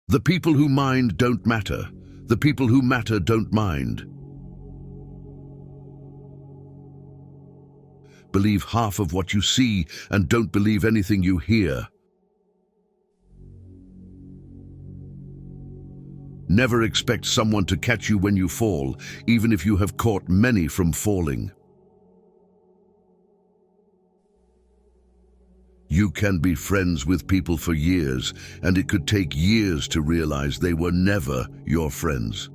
The people who mind don't matter. The people who matter don't mind. Believe half of what you see and don't believe anything you hear. Never expect someone to catch you when you fall, even if you have caught many from falling. You can be friends with people for years, and it could take years to realize they were never your friends.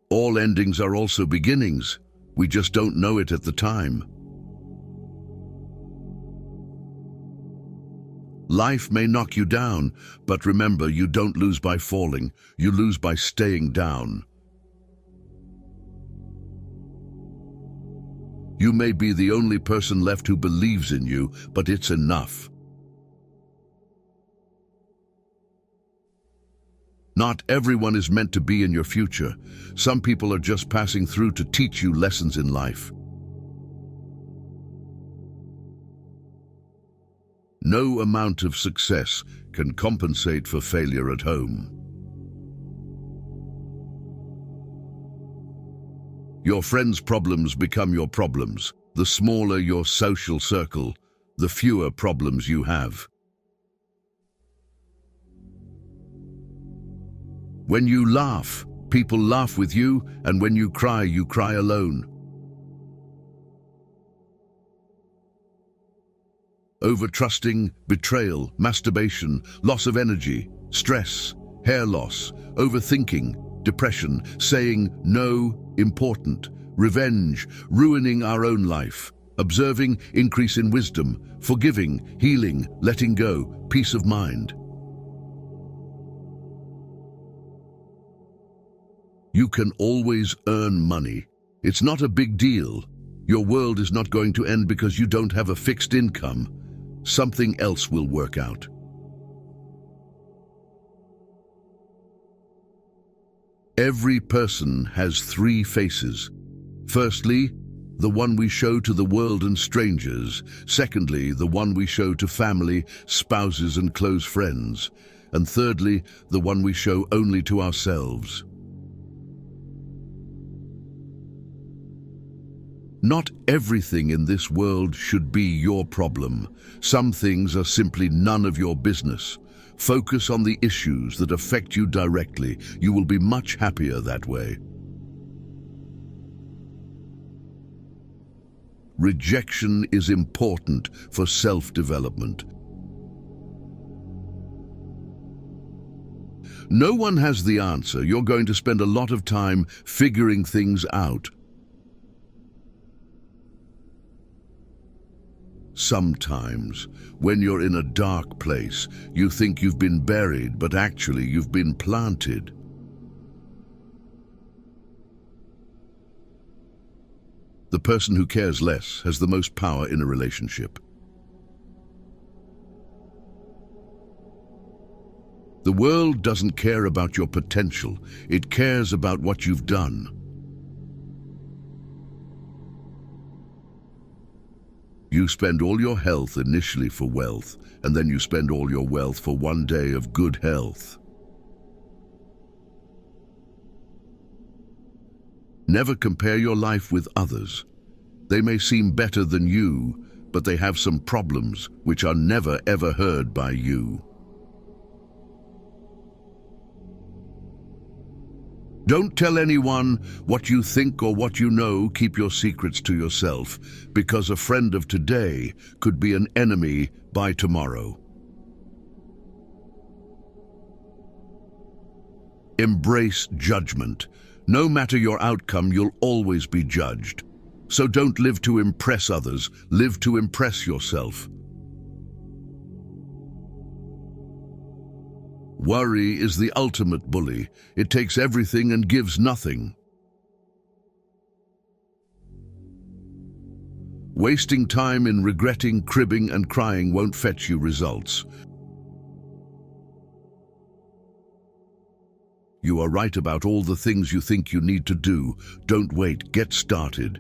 All endings are also beginnings. We just don't know it at the time. Life may knock you down, but remember, you don't lose by falling. You lose by staying down. You may be the only person left who believes in you, but it's enough. Not everyone is meant to be in your future. Some people are just passing through to teach you lessons in life. No amount of success can compensate for failure at home. Your friends' problems become your problems. The smaller your social circle, the fewer problems you have. When you laugh, people laugh with you, and when you cry alone. Overtrusting, betrayal, masturbation, loss of energy, stress, hair loss, overthinking, depression, saying no, important, revenge, ruining our own life, observing, increase in wisdom, forgiving, healing, letting go, peace of mind. You can always earn money. It's not a big deal. Your world is not going to end because you don't have a fixed income. Something else will work out. Every person has three faces. Firstly, the one we show to the world and strangers. Secondly, the one we show to family, spouses, and close friends. And thirdly, the one we show only to ourselves. Not everything in this world should be your problem. Some things are simply none of your business. Focus on the issues that affect you directly. You will be much happier that way. Rejection is important for self-development. No one has the answer. You're going to spend a lot of time figuring things out. Sometimes, when you're in a dark place, you think you've been buried, but actually you've been planted. The person who cares less has the most power in a relationship. The world doesn't care about your potential, it cares about what you've done. You spend all your health initially for wealth, and then you spend all your wealth for one day of good health. Never compare your life with others. They may seem better than you, but they have some problems which are never ever heard by you. Don't tell anyone what you think or what you know. Keep your secrets to yourself, because a friend of today could be an enemy by tomorrow. Embrace judgment. No matter your outcome, you'll always be judged. So don't live to impress others, live to impress yourself. Worry is the ultimate bully. It takes everything and gives nothing. Wasting time in regretting, cribbing, and crying won't fetch you results. You are right about all the things you think you need to do. Don't wait, get started.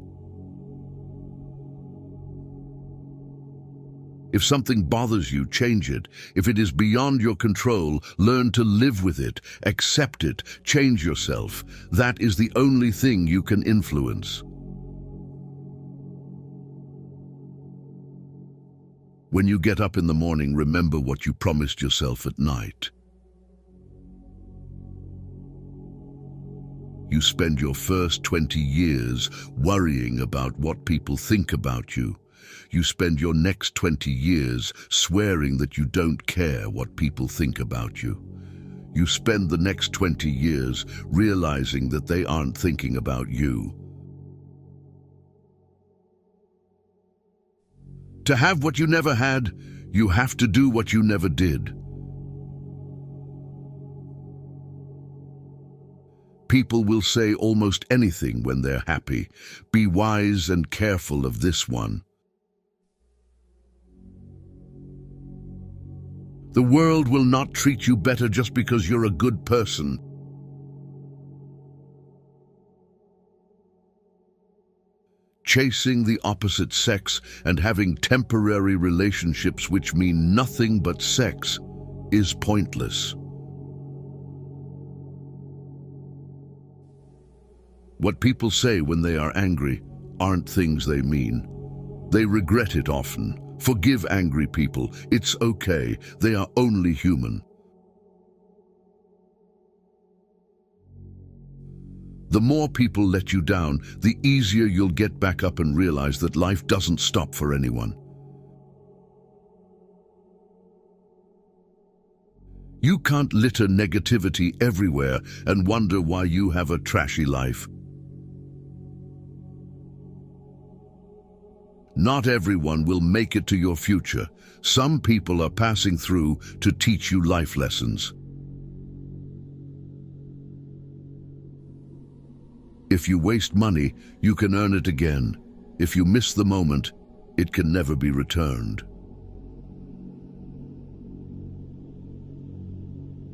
If something bothers you, change it. If it is beyond your control, learn to live with it, accept it, change yourself. That is the only thing you can influence. When you get up in the morning, remember what you promised yourself at night. You spend your first 20 years worrying about what people think about you. You spend your next 20 years swearing that you don't care what people think about you. You spend the next 20 years realizing that they aren't thinking about you. To have what you never had, you have to do what you never did. People will say almost anything when they're happy. Be wise and careful of this one. The world will not treat you better just because you're a good person. Chasing the opposite sex and having temporary relationships which mean nothing but sex is pointless. What people say when they are angry aren't things they mean. They regret it often. Forgive angry people. It's okay. They are only human. The more people let you down, the easier you'll get back up and realize that life doesn't stop for anyone. You can't litter negativity everywhere and wonder why you have a trashy life. Not everyone will make it to your future. Some people are passing through to teach you life lessons. If you waste money, you can earn it again. If you miss the moment, it can never be returned.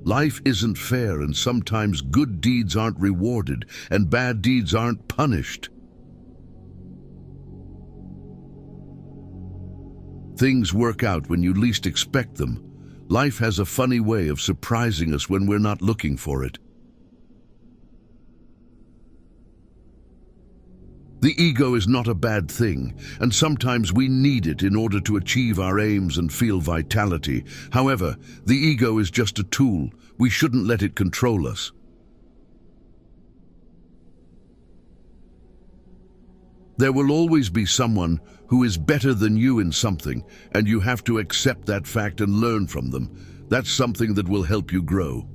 Life isn't fair, and sometimes good deeds aren't rewarded and bad deeds aren't punished. Things work out when you least expect them. Life has a funny way of surprising us when we're not looking for it. The ego is not a bad thing, and sometimes we need it in order to achieve our aims and feel vitality. However, the ego is just a tool. We shouldn't let it control us. There will always be someone who is better than you in something, and you have to accept that fact and learn from them. That's something that will help you grow.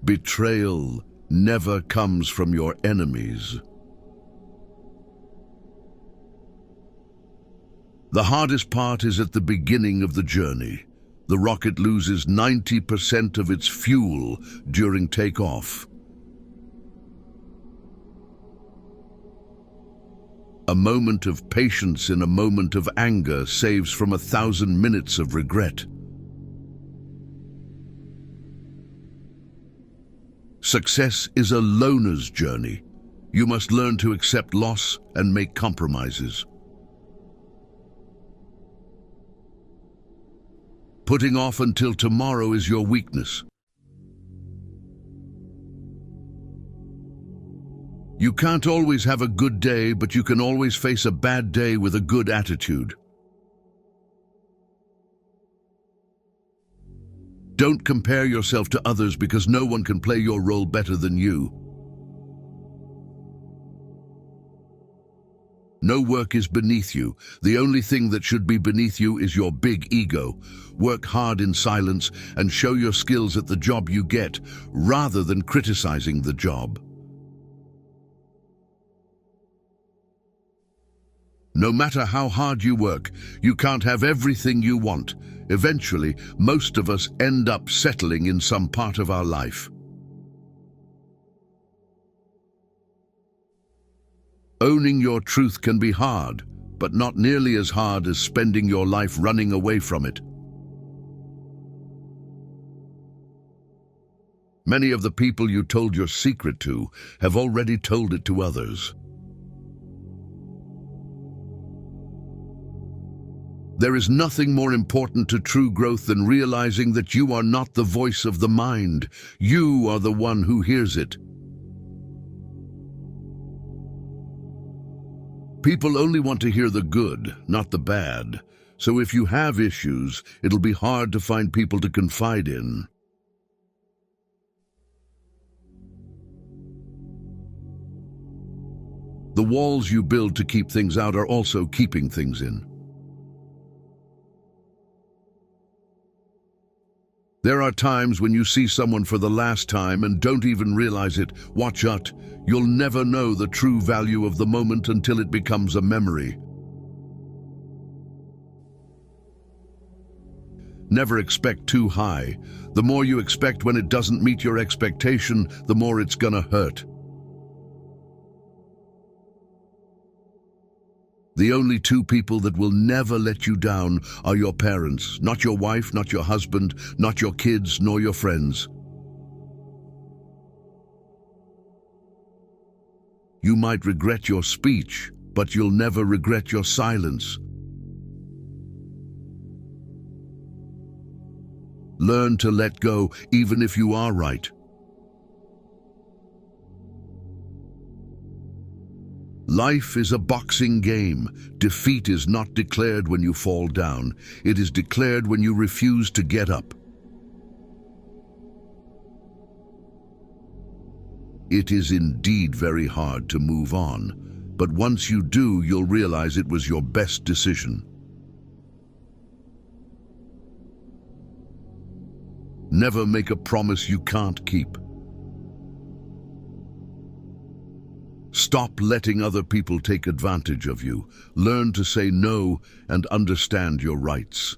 Betrayal never comes from your enemies. The hardest part is at the beginning of the journey. The rocket loses 90% of its fuel during takeoff. A moment of patience in a moment of anger saves from 1,000 minutes of regret. Success is a loner's journey. You must learn to accept loss and make compromises. Putting off until tomorrow is your weakness. You can't always have a good day, but you can always face a bad day with a good attitude. Don't compare yourself to others because no one can play your role better than you. No work is beneath you. The only thing that should be beneath you is your big ego. Work hard in silence and show your skills at the job you get, rather than criticizing the job. No matter how hard you work, you can't have everything you want. Eventually, most of us end up settling in some part of our life. Owning your truth can be hard, but not nearly as hard as spending your life running away from it. Many of the people you told your secret to have already told it to others. There is nothing more important to true growth than realizing that you are not the voice of the mind. You are the one who hears it. People only want to hear the good, not the bad. So if you have issues, it'll be hard to find people to confide in. The walls you build to keep things out are also keeping things in. There are times when you see someone for the last time and don't even realize it. Watch out. You'll never know the true value of the moment until it becomes a memory. Never expect too high. The more you expect when it doesn't meet your expectation, the more it's gonna hurt. The only two people that will never let you down are your parents, not your wife, not your husband, not your kids, nor your friends. You might regret your speech, but you'll never regret your silence. Learn to let go, even if you are right. Life is a boxing game. Defeat is not declared when you fall down. It is declared when you refuse to get up. It is indeed very hard to move on, but once you do, you'll realize it was your best decision. Never make a promise you can't keep. Stop letting other people take advantage of you. Learn to say no and understand your rights.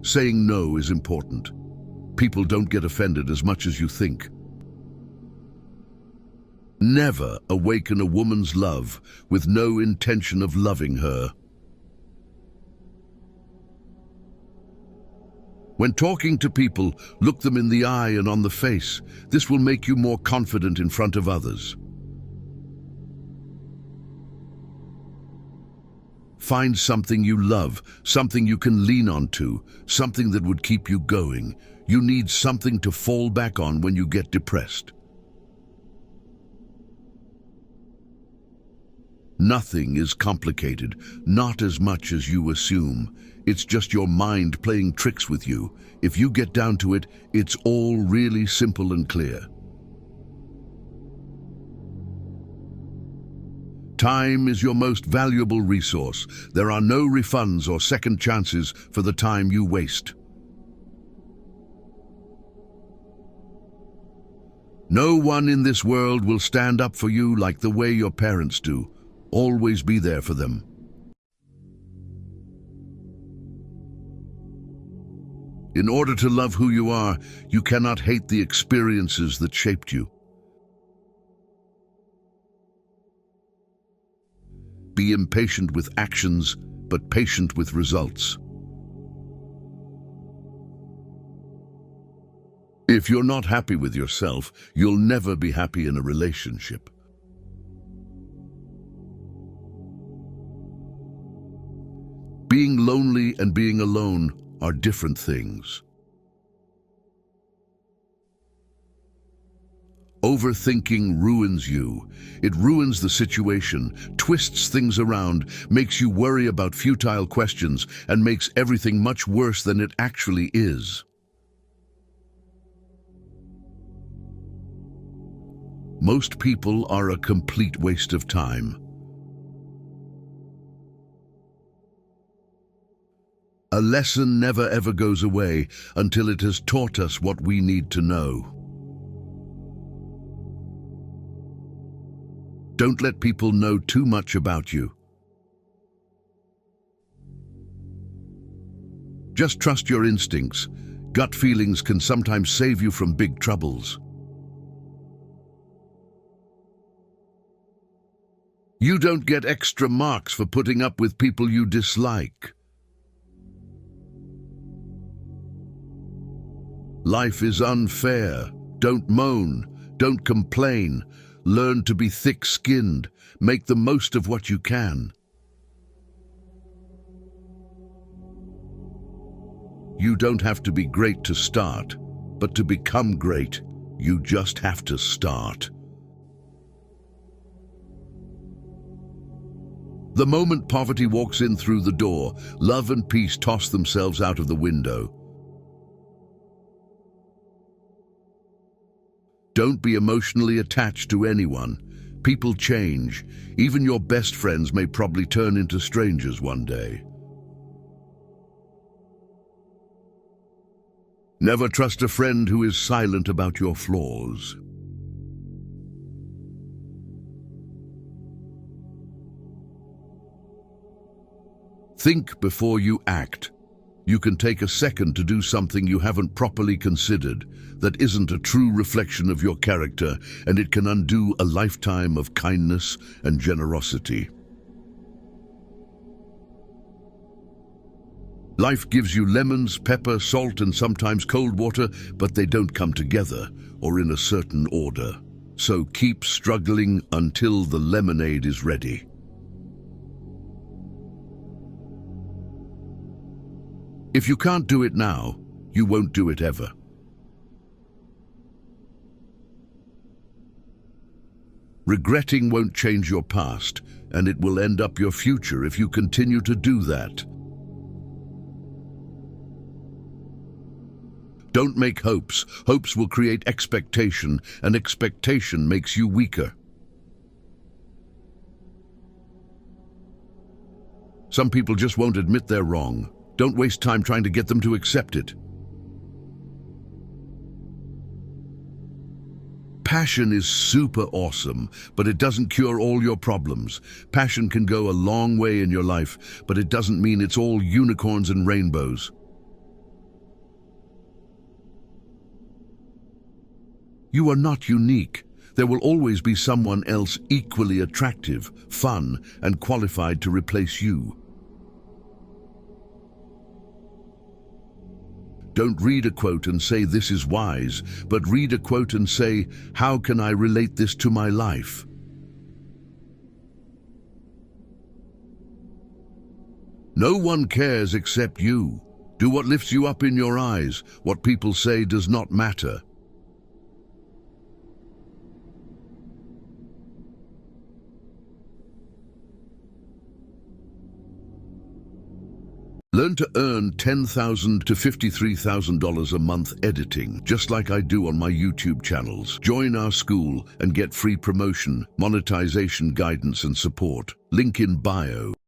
Saying no is important. People don't get offended as much as you think. Never awaken a woman's love with no intention of loving her. When talking to people, look them in the eye and on the face. This will make you more confident in front of others. Find something you love, something you can lean on to, something that would keep you going. You need something to fall back on when you get depressed. Nothing is complicated, not as much as you assume. It's just your mind playing tricks with you. If you get down to it, it's all really simple and clear. Time is your most valuable resource. There are no refunds or second chances for the time you waste. No one in this world will stand up for you like the way your parents do. Always be there for them. In order to love who you are, you cannot hate the experiences that shaped you. Be impatient with actions, but patient with results. If you're not happy with yourself, you'll never be happy in a relationship. Being lonely and being alone are different things. Overthinking ruins you. It ruins the situation, twists things around, makes you worry about futile questions, and makes everything much worse than it actually is. Most people are a complete waste of time. A lesson never ever goes away until it has taught us what we need to know. Don't let people know too much about you. Just trust your instincts. Gut feelings can sometimes save you from big troubles. You don't get extra marks for putting up with people you dislike. Life is unfair. Don't moan. Don't complain. Learn to be thick-skinned. Make the most of what you can. You don't have to be great to start, but to become great, you just have to start. The moment poverty walks in through the door, love and peace toss themselves out of the window. Don't be emotionally attached to anyone. People change. Even your best friends may probably turn into strangers one day. Never trust a friend who is silent about your flaws. Think before you act. You can take a second to do something you haven't properly considered, that isn't a true reflection of your character, and it can undo a lifetime of kindness and generosity. Life gives you lemons, pepper, salt, and sometimes cold water, but they don't come together or in a certain order. So keep struggling until the lemonade is ready. If you can't do it now, you won't do it ever. Regretting won't change your past, and it will end up your future if you continue to do that. Don't make hopes. Hopes will create expectation, and expectation makes you weaker. Some people just won't admit they're wrong. Don't waste time trying to get them to accept it. Passion is super awesome, but it doesn't cure all your problems. Passion can go a long way in your life, but it doesn't mean it's all unicorns and rainbows. You are not unique. There will always be someone else equally attractive, fun, and qualified to replace you. Don't read a quote and say this is wise, but read a quote and say, how can I relate this to my life? No one cares except you. Do what lifts you up in your eyes. What people say does not matter. Learn to earn $10,000 to $53,000 a month editing, just like I do on my YouTube channels. Join our school and get free promotion, monetization guidance and support. Link in bio.